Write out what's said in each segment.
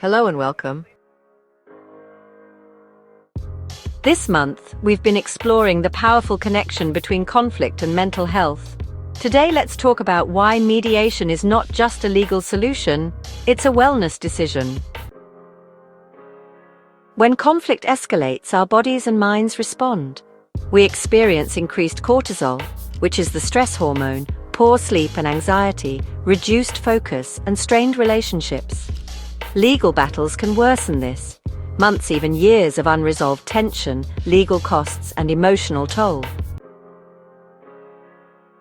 Hello and welcome. This month, we've been exploring the powerful connection between conflict and mental health. Today, let's talk about why mediation is not just a legal solution, it's a wellness decision. When conflict escalates, our bodies and minds respond. We experience increased cortisol, which is the stress hormone, poor sleep and anxiety, reduced focus, and strained relationships. Legal battles can worsen this. Months, even years of unresolved tension, legal costs, and emotional toll.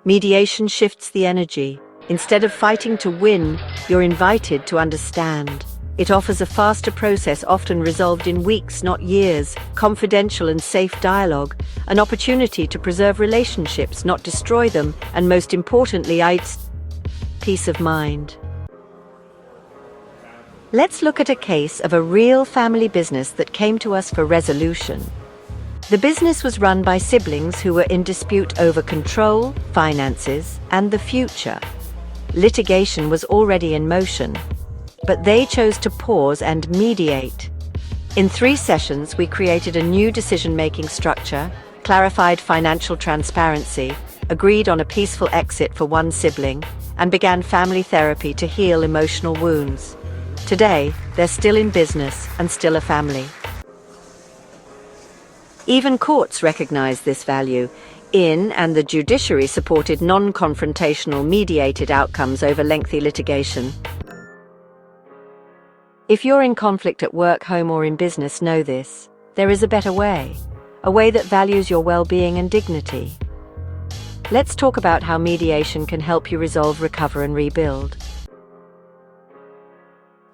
Mediation shifts the energy. Instead of fighting to win, you're invited to understand. It offers a faster process, often resolved in weeks, not years, confidential and safe dialogue, an opportunity to preserve relationships, not destroy them, and most importantly, peace of mind. Let's look at a case of a real family business that came to us for resolution. The business was run by siblings who were in dispute over control, finances, and the future. Litigation was already in motion, but they chose to pause and mediate. In 3 sessions, we created a new decision-making structure, clarified financial transparency, agreed on a peaceful exit for one sibling, and began family therapy to heal emotional wounds. Today, they're still in business and still a family. Even courts recognize this value and the judiciary supported non-confrontational mediated outcomes over lengthy litigation. If you're in conflict at work, home, or in business, know this. There is a better way, a way that values your well-being and dignity. Let's talk about how mediation can help you resolve, recover, and rebuild.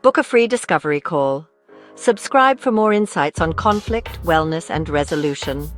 Book a free discovery call. Subscribe for more insights on conflict, wellness, and resolution.